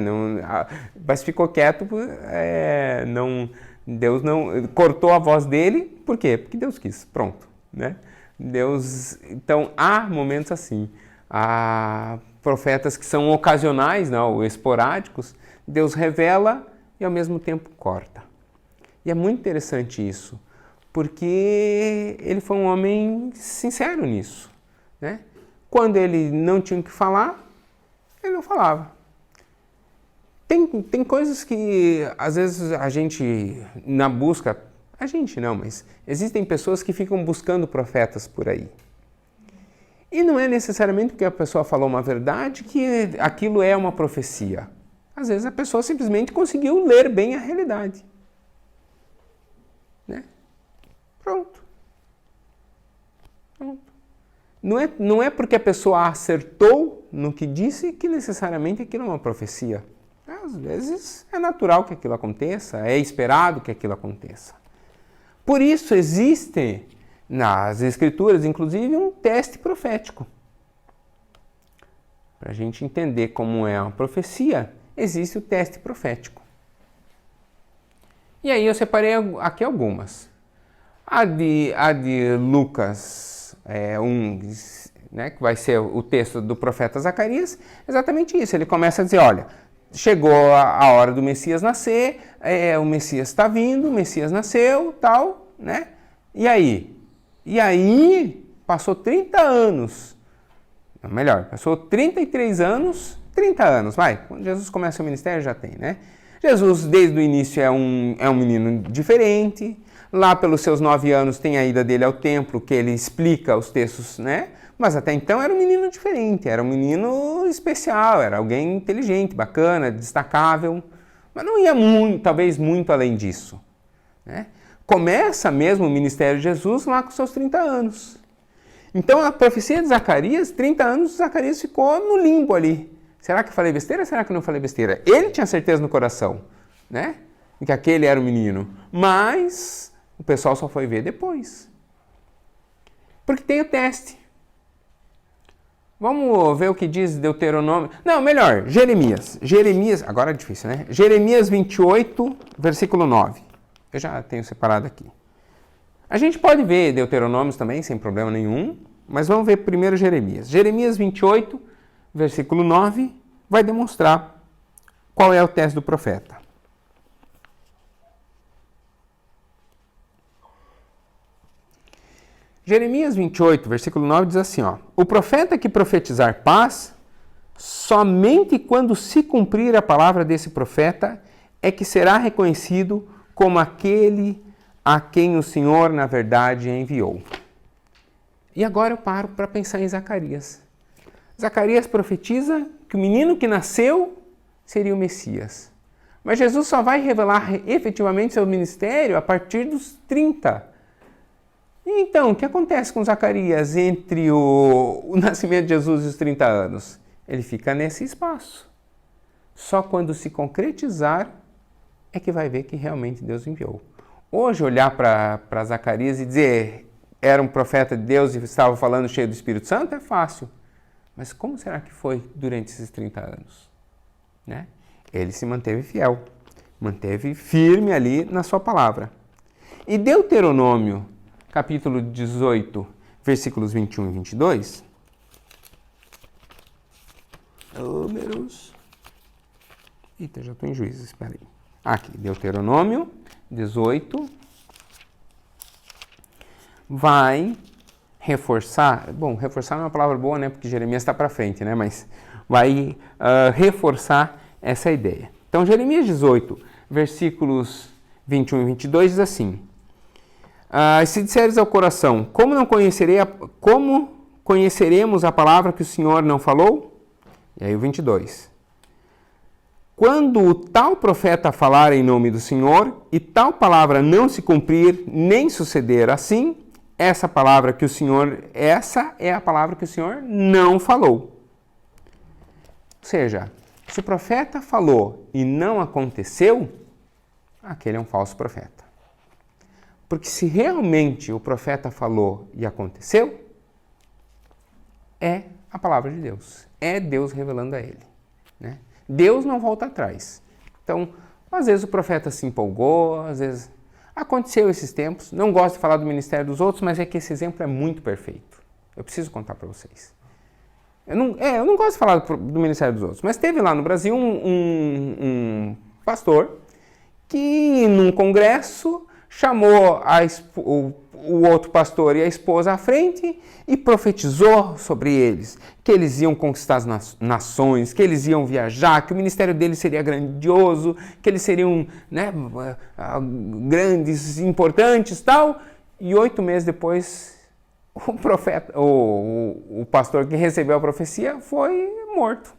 [SPEAKER 1] Mas ficou quieto, Deus não cortou a voz dele, por quê? Porque Deus quis, pronto, né? Então há momentos assim, há profetas que são ocasionais, não, ou esporádicos, Deus revela e ao mesmo tempo corta. E é muito interessante isso, porque ele foi um homem sincero nisso, né? Quando ele não tinha o que falar, ele não falava. Tem coisas que, às vezes, a gente, na busca... A gente não, mas existem pessoas que ficam buscando profetas por aí. E não é necessariamente porque a pessoa falou uma verdade que aquilo é uma profecia. Às vezes a pessoa simplesmente conseguiu ler bem a realidade, né? Pronto. Não é porque a pessoa acertou no que disse que necessariamente aquilo é uma profecia. Às vezes é natural que aquilo aconteça, é esperado que aquilo aconteça. Por isso existe nas Escrituras, inclusive, um teste profético. Para a gente entender como é uma profecia, existe o teste profético. E aí eu separei aqui algumas. A de Lucas 1, né, que vai ser o texto do profeta Zacarias, exatamente isso. Ele começa a dizer, olha, chegou a hora do Messias nascer, o Messias está vindo, o Messias nasceu, tal, né? E aí? E aí, passou 30 anos, melhor, passou 33 anos, 30 anos, vai, quando Jesus começa o ministério já tem, né? Jesus, desde o início, é um menino diferente, lá pelos seus 9 anos tem a ida dele ao templo, que ele explica os textos, né? Mas até então era um menino diferente, era um menino especial, era alguém inteligente, bacana, destacável, mas não ia muito, talvez muito além disso, né? começa mesmo o ministério de Jesus lá com seus 30 anos. Então a profecia de Zacarias, 30 anos, Zacarias ficou no limbo ali. Será que eu falei besteira? Será que eu não falei besteira? Ele tinha certeza no coração, né? Que aquele era o menino. Mas o pessoal só foi ver depois. Porque tem o teste. Vamos ver o que diz Deuteronômio. Não, melhor, Jeremias. Jeremias, agora é difícil, né? Jeremias 28, versículo 9. Eu já tenho separado aqui. A gente pode ver Deuteronômios também, sem problema nenhum, mas vamos ver primeiro Jeremias. Jeremias 28, versículo 9, vai demonstrar qual é o teste do profeta. Jeremias 28, versículo 9 diz assim, ó: o profeta que profetizar paz, somente quando se cumprir a palavra desse profeta, é que será reconhecido como aquele a quem o Senhor, na verdade, enviou. E agora eu paro para pensar em Zacarias. Zacarias profetiza que o menino que nasceu seria o Messias. Mas Jesus só vai revelar efetivamente seu ministério a partir dos 30. E então, o que acontece com Zacarias entre o nascimento de Jesus e os 30 anos? Ele fica nesse espaço. Só quando se concretizar é que vai ver que realmente Deus enviou. Hoje, olhar para Zacarias e dizer era um profeta de Deus e estava falando cheio do Espírito Santo é fácil. Mas como será que foi durante esses 30 anos? Né? Ele se manteve fiel, manteve firme ali na sua palavra. E Deuteronômio, capítulo 18, versículos 21 e 22. Números. Eita, já estou em Juízes, espera aí. Aqui, Deuteronômio 18. Vai reforçar, bom, reforçar não é uma palavra boa, né, porque Jeremias está para frente, né, mas vai reforçar essa ideia. Então, Jeremias 18, versículos 21 e 22 diz assim: se disseres ao coração, como conheceremos a palavra que o Senhor não falou? E aí o 22. Quando o tal profeta falar em nome do Senhor, e tal palavra não se cumprir, nem suceder assim, essa é a palavra que o Senhor não falou. Ou seja, se o profeta falou e não aconteceu, aquele é um falso profeta. Porque se realmente o profeta falou e aconteceu, é a palavra de Deus. É Deus revelando a ele. Né? Deus não volta atrás. Então, às vezes o profeta se empolgou, às vezes aconteceu esses tempos. Não gosto de falar do ministério dos outros, mas é que esse exemplo é muito perfeito. Eu preciso contar para vocês. Eu não gosto de falar do ministério dos outros, mas teve lá no Brasil um pastor que, num congresso, chamou o outro pastor e a esposa à frente e profetizou sobre eles, que eles iam conquistar as nações, que eles iam viajar, que o ministério deles seria grandioso, que eles seriam, né, grandes, importantes e tal. E 8 meses depois, o pastor que recebeu a profecia foi morto.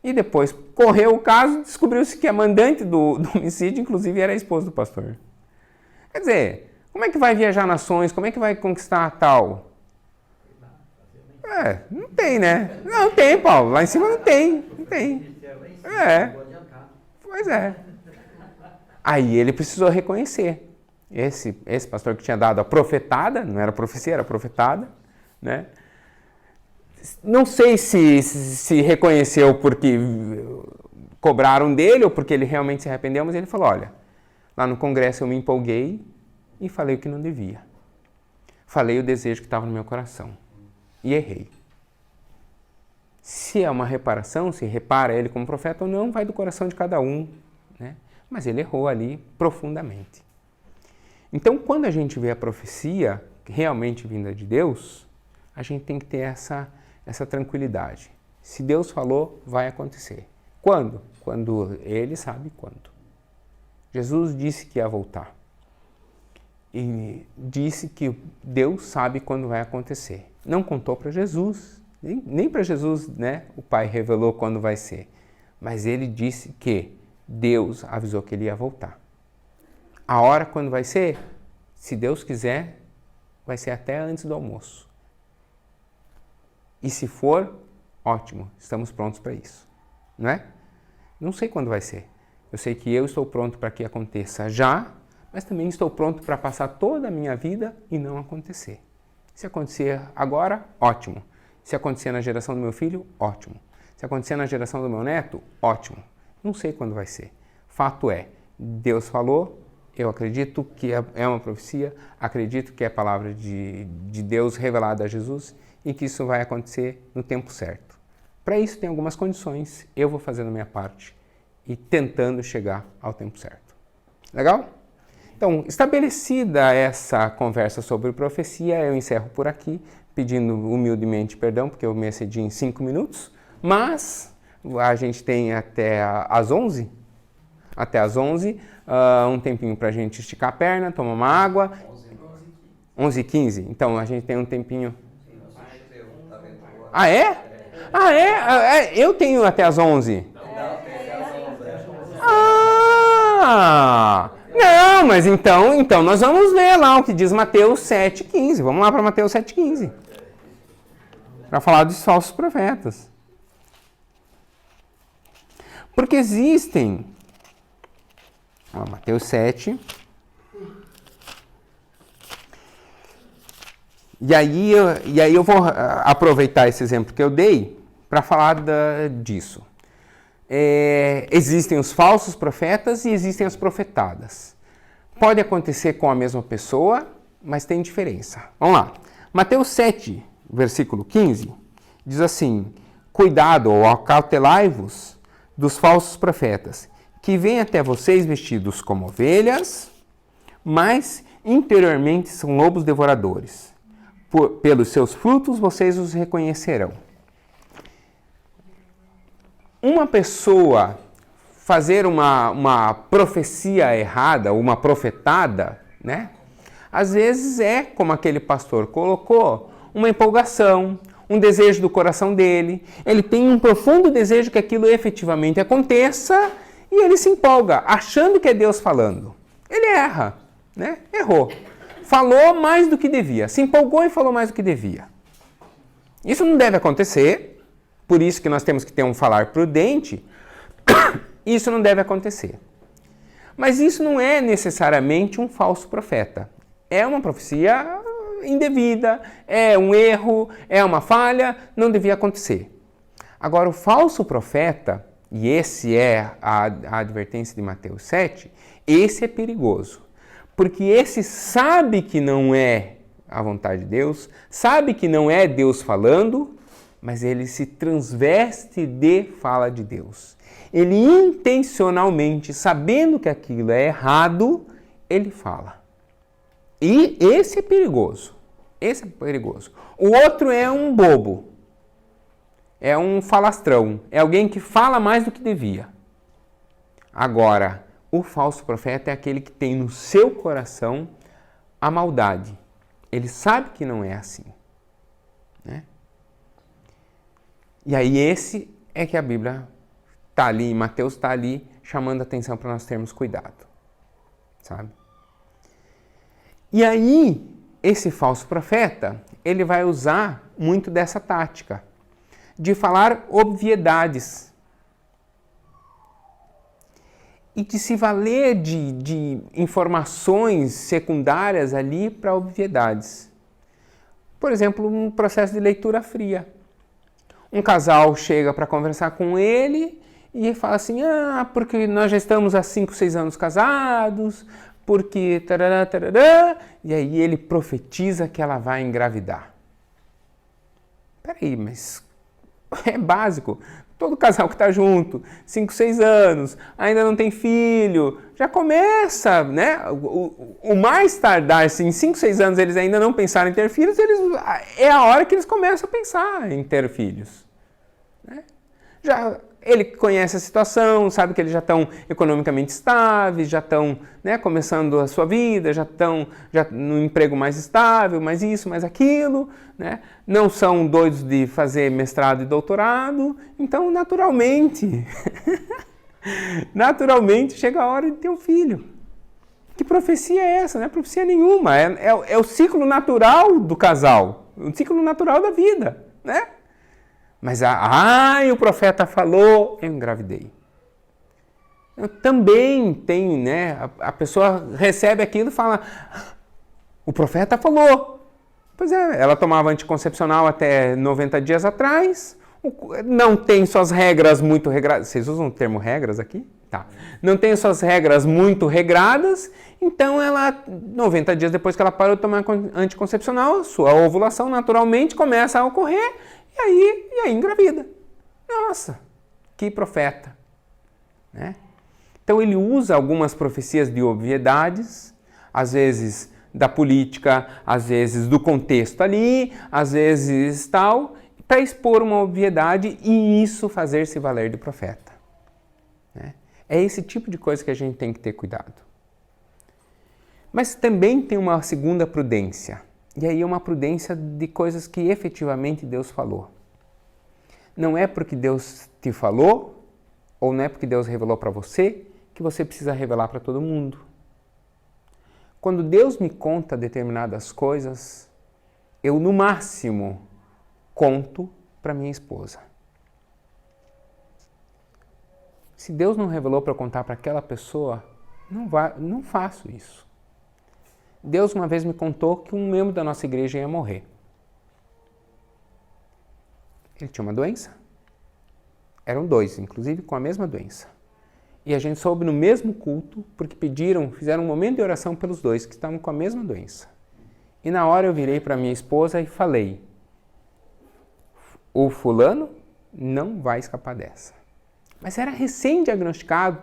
[SPEAKER 1] E depois correu o caso, descobriu-se que a mandante do homicídio, inclusive, era a esposa do pastor. Quer dizer, como é que vai viajar nações? Como é que vai conquistar tal? Não tem, né? Não tem, Paulo. Lá em cima não tem. Não tem. Pois é. Aí ele precisou reconhecer. Esse pastor que tinha dado a profetada, não era profecia, era profetada, né? Não sei se reconheceu porque cobraram dele ou porque ele realmente se arrependeu, mas ele falou, olha, lá no congresso eu me empolguei e falei o que não devia. Falei o desejo que estava no meu coração. E errei. Se é uma reparação, se repara ele como profeta ou não, vai do coração de cada um, né? Mas ele errou ali profundamente. Então, quando a gente vê a profecia realmente vinda de Deus, a gente tem que ter essa tranquilidade. Se Deus falou, vai acontecer. Quando? Quando Ele sabe quando. Jesus disse que ia voltar. E disse que Deus sabe quando vai acontecer. Não contou para Jesus, nem para Jesus, né? O Pai revelou quando vai ser. Mas Ele disse que Deus avisou que Ele ia voltar. A hora quando vai ser, se Deus quiser, vai ser até antes do almoço. E se for, ótimo, estamos prontos para isso, não é? Não sei quando vai ser. Eu sei que eu estou pronto para que aconteça já, mas também estou pronto para passar toda a minha vida e não acontecer. Se acontecer agora, ótimo. Se acontecer na geração do meu filho, ótimo. Se acontecer na geração do meu neto, ótimo. Não sei quando vai ser. Fato é, Deus falou, eu acredito que é uma profecia, acredito que é a palavra de Deus revelada a Jesus e que isso vai acontecer no tempo certo. Para isso tem algumas condições, eu vou fazendo a minha parte e tentando chegar ao tempo certo. Legal? Então, estabelecida essa conversa sobre profecia, eu encerro por aqui, pedindo humildemente perdão, porque eu me excedi em 5 minutos, mas a gente tem até às 11, um tempinho para a gente esticar a perna, tomar uma água. 11h15. Então, a gente tem um tempinho. Ah, é? Ah, é? Eu tenho até às 11. Ah! Não, mas então nós vamos ler lá o que diz Mateus 7,15. Vamos lá para Mateus 7,15. Para falar dos falsos profetas. Porque existem... Mateus 7. E aí eu vou aproveitar esse exemplo que eu dei para falar disso. Existem os falsos profetas e existem as profetadas. Pode acontecer com a mesma pessoa, mas tem diferença. Vamos lá. Mateus 7, versículo 15, diz assim: cuidado ou acautelai-vos dos falsos profetas, que vêm até vocês vestidos como ovelhas, mas interiormente são lobos devoradores. Pelos seus frutos vocês os reconhecerão. Uma pessoa fazer uma profecia errada, uma profetada, né? Às vezes é, como aquele pastor colocou, uma empolgação, um desejo do coração dele. Ele tem um profundo desejo que aquilo efetivamente aconteça e ele se empolga, achando que é Deus falando. Ele erra, né? Errou. Falou mais do que devia, se empolgou e falou mais do que devia. Isso não deve acontecer, por isso que nós temos que ter um falar prudente. Isso não deve acontecer. Mas isso não é necessariamente um falso profeta. É uma profecia indevida, é um erro, é uma falha, não devia acontecer. Agora, o falso profeta, e esse é a advertência de Mateus 7, esse é perigoso. Porque esse sabe que não é a vontade de Deus, sabe que não é Deus falando, mas ele se transveste de fala de Deus. Ele intencionalmente, sabendo que aquilo é errado, ele fala. E esse é perigoso. Esse é perigoso. O outro é um bobo. É um falastrão. É alguém que fala mais do que devia. Agora, o falso profeta é aquele que tem no seu coração a maldade. Ele sabe que não é assim, né? E aí esse é que a Bíblia está ali, Mateus está ali chamando a atenção para nós termos cuidado, sabe? E aí, esse falso profeta, ele vai usar muito dessa tática de falar obviedades e de se valer de informações secundárias ali para obviedades. Por exemplo, um processo de leitura fria. Um casal chega para conversar com ele e fala assim, porque nós já estamos há 5, 6 anos casados, porque tarará, tarará, e aí ele profetiza que ela vai engravidar. Peraí, mas é básico. Todo casal que está junto, 5, 6 anos, ainda não tem filho, já começa, né? O mais tardar, se em 5, 6 anos eles ainda não pensaram em ter filhos, é a hora que eles começam a pensar em ter filhos, né? Ele conhece a situação, sabe que eles já estão economicamente estáveis, já estão, né, começando a sua vida, já estão no emprego mais estável, mais isso, mais aquilo, né? Não são doidos de fazer mestrado e doutorado, então naturalmente chega a hora de ter um filho. Que profecia é essa? Não é profecia nenhuma. É o ciclo natural do casal. O ciclo natural da vida, né? Mas, o profeta falou, eu engravidei. Também tem, né? A pessoa recebe aquilo e fala, o profeta falou. Pois é, ela tomava anticoncepcional até 90 dias atrás, não tem suas regras muito regradas. Vocês usam o termo regras aqui? Tá. Não tem suas regras muito regradas, então ela, 90 dias depois que ela parou de tomar anticoncepcional, sua ovulação naturalmente começa a ocorrer e aí engravida. Nossa, que profeta, né? Então ele usa algumas profecias de obviedades, às vezes da política, às vezes do contexto ali, às vezes tal, para expor uma obviedade e isso fazer-se valer de profeta, né? É esse tipo de coisa que a gente tem que ter cuidado. Mas também tem uma segunda prudência, e aí é uma prudência de coisas que efetivamente Deus falou. Não é porque Deus te falou, ou não é porque Deus revelou para você, que você precisa revelar para todo mundo. Quando Deus me conta determinadas coisas, eu no máximo conto para minha esposa. Se Deus não revelou para eu contar para aquela pessoa, não faço isso. Deus uma vez me contou que um membro da nossa igreja ia morrer. Ele tinha uma doença. Eram dois, inclusive com a mesma doença. E a gente soube no mesmo culto, porque fizeram um momento de oração pelos dois que estavam com a mesma doença. E na hora eu virei para minha esposa e falei, o fulano não vai escapar dessa. Mas era recém-diagnosticado,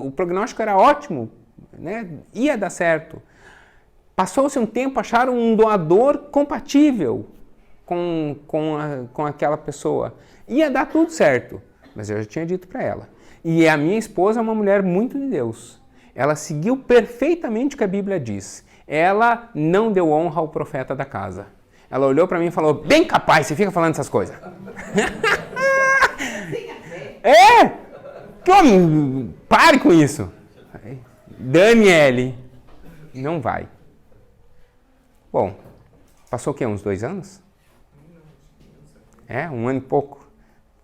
[SPEAKER 1] o prognóstico era ótimo, né? Ia dar certo. Passou-se um tempo, acharam um doador compatível com aquela pessoa. Ia dar tudo certo, mas eu já tinha dito para ela. E a minha esposa é uma mulher muito de Deus. Ela seguiu perfeitamente o que a Bíblia diz. Ela não deu honra ao profeta da casa. Ela olhou para mim e falou, bem capaz, você fica falando essas coisas. Pare com isso. Daniele, não vai. Bom, passou o quê? Uns 2 anos? 1 ano e pouco.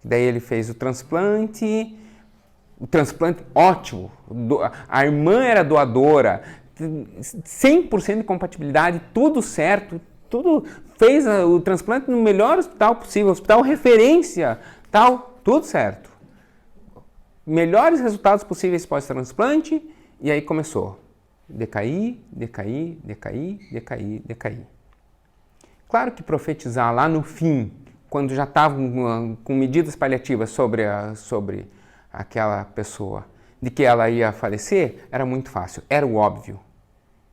[SPEAKER 1] Daí ele fez o transplante ótimo. A irmã era doadora, 100% de compatibilidade, tudo certo, fez o transplante no melhor hospital possível, hospital referência, tal, tudo certo. Melhores resultados possíveis pós-transplante, e aí começou. Decair. Claro que profetizar lá no fim, quando já estavam com medidas paliativas sobre aquela pessoa, de que ela ia falecer, era muito fácil, era o óbvio.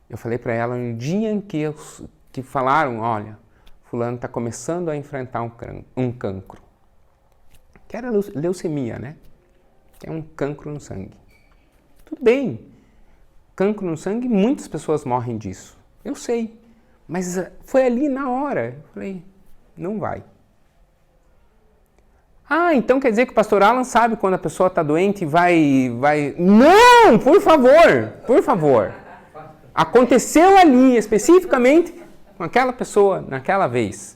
[SPEAKER 1] Eu falei para ela no dia em que falaram, olha, fulano está começando a enfrentar um cancro, que era leucemia, né? Que é um cancro no sangue. Tudo bem, cancro no sangue, muitas pessoas morrem disso, eu sei, mas foi ali na hora, eu falei, não vai. Então quer dizer que o pastor Alan sabe quando a pessoa está doente e vai... Não, por favor. Aconteceu ali, especificamente, com aquela pessoa, naquela vez.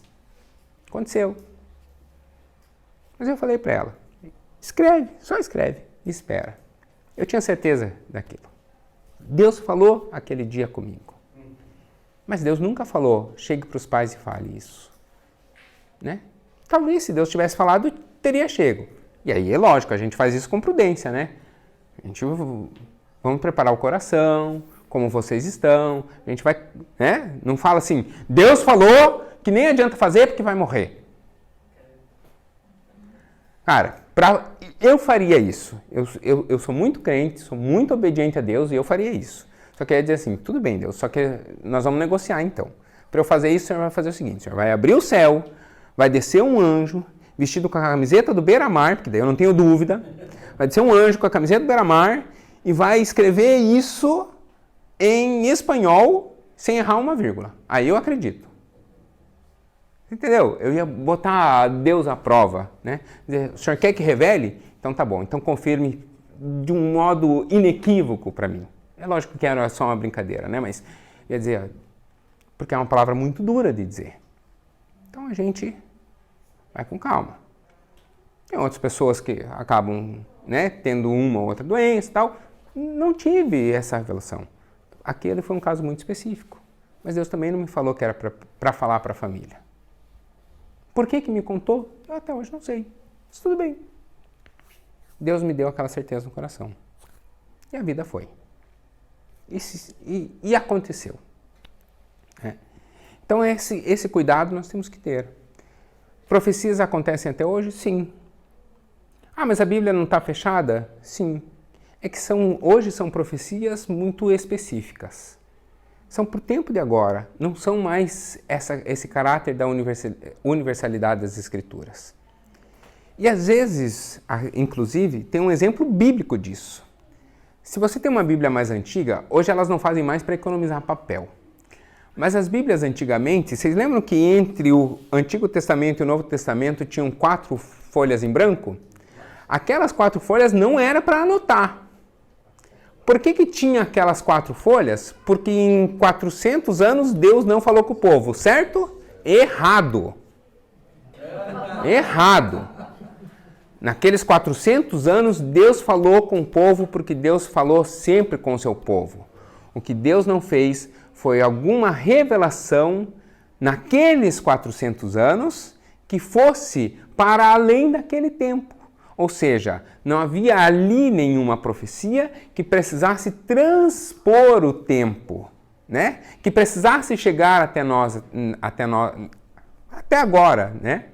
[SPEAKER 1] Aconteceu. Mas eu falei para ela, só escreve e espera. Eu tinha certeza daquilo. Deus falou aquele dia comigo. Mas Deus nunca falou, chegue para os pais e fale isso. Né? Talvez se Deus tivesse falado, teria chego. E aí é lógico, a gente faz isso com prudência, né? Vamos preparar o coração, como vocês estão, a gente vai, né? Não fala assim, Deus falou que nem adianta fazer porque vai morrer. Cara, eu faria isso. Eu sou muito crente, sou muito obediente a Deus e eu faria isso. Só que eu ia dizer assim, tudo bem, Deus, só que nós vamos negociar então. Para eu fazer isso, o Senhor vai fazer o seguinte, o Senhor vai abrir o céu, vai descer um anjo, vestido com a camiseta do Beira-Mar, porque daí eu não tenho dúvida, vai descer um anjo com a camiseta do Beira-Mar e vai escrever isso em espanhol sem errar uma vírgula. Aí eu acredito. Entendeu? Eu ia botar Deus à prova, né? Dizer, o senhor quer que revele? Então tá bom, então confirme de um modo inequívoco para mim. É lógico que era só uma brincadeira, né? Mas, quer dizer, porque é uma palavra muito dura de dizer. Então a gente vai com calma. Tem outras pessoas que acabam, né, tendo uma ou outra doença e tal. Não tive essa revelação. Aquele foi um caso muito específico. Mas Deus também não me falou que era para falar para a família. Por que me contou? Eu até hoje não sei. Mas tudo bem. Deus me deu aquela certeza no coração. E a vida foi. E aconteceu. Então esse cuidado nós temos que ter. Profecias acontecem até hoje? Sim. Ah, mas a Bíblia não está fechada? Sim. É que hoje são profecias muito específicas. São para o tempo de agora. Não são mais esse caráter da universalidade das Escrituras. E às vezes, inclusive, tem um exemplo bíblico disso. Se você tem uma Bíblia mais antiga, hoje elas não fazem mais para economizar papel. Mas as Bíblias antigamente, vocês lembram que entre o Antigo Testamento e o Novo Testamento tinham 4 folhas em branco? Aquelas 4 folhas não era para anotar. Por que tinha aquelas 4 folhas? Porque em 400 anos Deus não falou com o povo, certo? Errado. Errado. Naqueles 400 anos Deus falou com o povo porque Deus falou sempre com o seu povo. O que Deus não fez foi alguma revelação naqueles 400 anos que fosse para além daquele tempo. Ou seja, não havia ali nenhuma profecia que precisasse transpor o tempo, né? Que precisasse chegar até nós, até agora, né?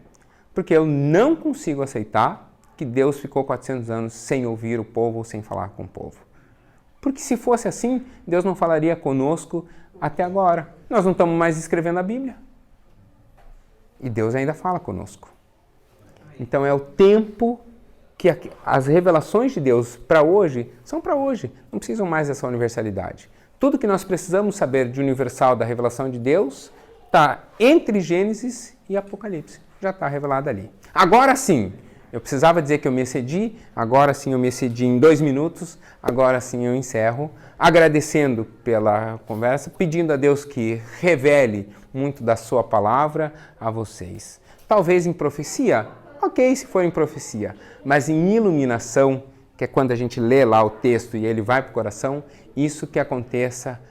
[SPEAKER 1] Porque eu não consigo aceitar que Deus ficou 400 anos sem ouvir o povo ou sem falar com o povo. Porque se fosse assim, Deus não falaria conosco até agora. Nós não estamos mais escrevendo a Bíblia. E Deus ainda fala conosco. Então é o tempo que as revelações de Deus para hoje são para hoje. Não precisam mais dessa universalidade. Tudo que nós precisamos saber de universal da revelação de Deus está entre Gênesis e Apocalipse. Já está revelado ali. Agora sim, eu precisava dizer que eu me excedi, agora sim eu me excedi em 2 minutos, agora sim eu encerro, agradecendo pela conversa, pedindo a Deus que revele muito da sua palavra a vocês. Talvez em profecia, ok, se for em profecia, mas em iluminação, que é quando a gente lê lá o texto e ele vai para o coração, isso que aconteça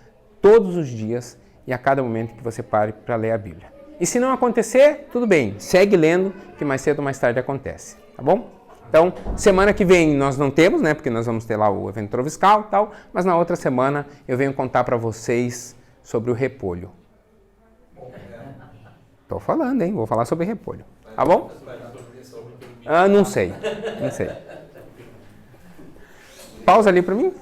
[SPEAKER 1] todos os dias e a cada momento que você pare para ler a Bíblia. E se não acontecer, tudo bem, segue lendo, que mais cedo ou mais tarde acontece, tá bom? Então, semana que vem nós não temos, né, porque nós vamos ter lá o evento Troviscal e tal, mas na outra semana eu venho contar para vocês sobre o repolho. Tô falando, hein, vou falar sobre repolho, tá bom? Não sei. Pausa ali para mim.